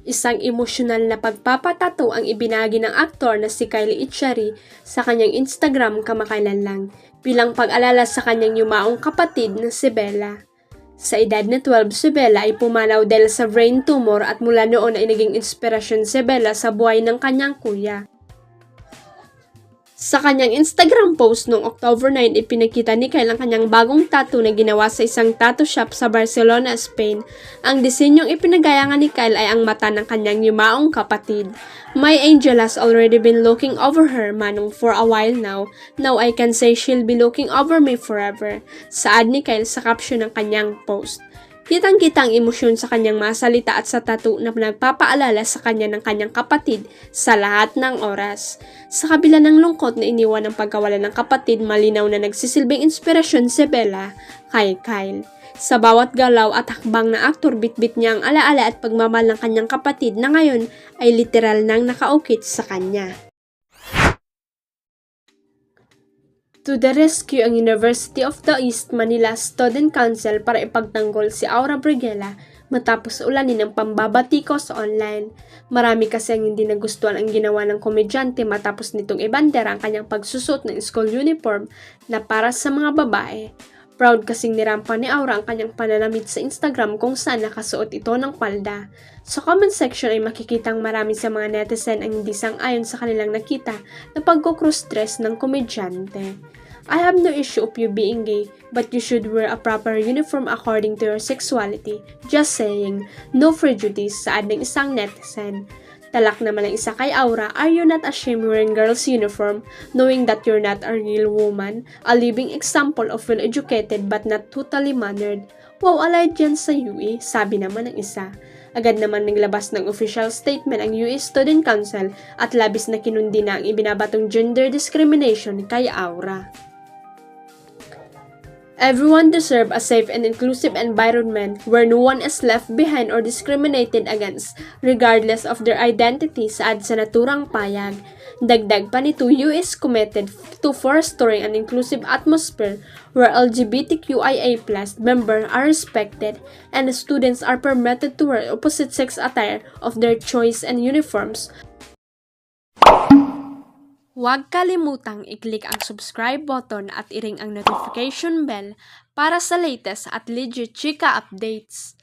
Isang emosyonal na pagpapatato ang ibinagi ng aktor na si Kyle Echari sa kanyang Instagram kamakailan lang, bilang pag-alala sa kanyang yumaong kapatid na si Bella. Sa edad na 12, si Bella ay pumanaw dahil sa brain tumor at mula noon ay naging inspirasyon si Bella sa buhay ng kanyang kuya. Sa kanyang Instagram post noong October 9, ipinakita ni Kyle ang kanyang bagong tattoo na ginawa sa isang tattoo shop sa Barcelona, Spain. Ang disenyong ipinagaya nga ni Kyle ay ang mata ng kanyang yumaong kapatid. My angel has already been looking over her, Manong, for a while now. Now I can say she'll be looking over me forever. Saad ni Kyle sa caption ng kanyang post. Kitang-kita ang emosyon sa kanyang mga salita at sa tattoo na nagpapaalala sa kanya ng kanyang kapatid sa lahat ng oras. Sa kabila ng lungkot na iniwan ng pagkawala ng kapatid, malinaw na nagsisilbing inspirasyon si Bella kay Kyle. Sa bawat galaw at hakbang na aktor, bitbit niya ang alaala at pagmamahal ng kanyang kapatid na ngayon ay literal nang nakaukit sa kanya. To the rescue ang University of the East Manila Student Council para ipagtanggol si Aura Briguela matapos ulanin ng pambabatikos online. Marami kasi ang hindi nagustuhan ang ginawa ng komedyante matapos nitong ibandera ang kanyang pagsusot ng school uniform na para sa mga babae. Proud kasing nirampa ni Aura ang kanyang pananamit sa Instagram kung saan nakasuot ito ng palda. Sa comment section ay makikitang marami sa mga netizen ang hindi sang-ayon sa kanilang nakita na pagko-cross-dress ng komedyante. I have no issue of you being gay, but you should wear a proper uniform according to your sexuality. Just saying, no prejudice, saad ng isang netizen. Talak naman ang isa kay Aura, are you not ashamed wearing girl's uniform, knowing that you're not a real woman, a living example of well-educated but not totally mannered? Wow, alay dyan sa UE, sabi naman ng isa. Agad naman naglabas ng official statement ang US Student Council at labis na kinundi na ang ibinabatong gender discrimination kay Aura. Everyone deserves a safe and inclusive environment where no one is left behind or discriminated against, regardless of their identity, saad sa naturang payag. Dagdag pa nito, US committed to fostering an inclusive atmosphere where LGBTQIA+ members are respected and students are permitted to wear opposite-sex attire of their choice and uniforms. Huwag kalimutang i-click ang subscribe button at i-ring ang notification bell para sa latest at legit chika updates.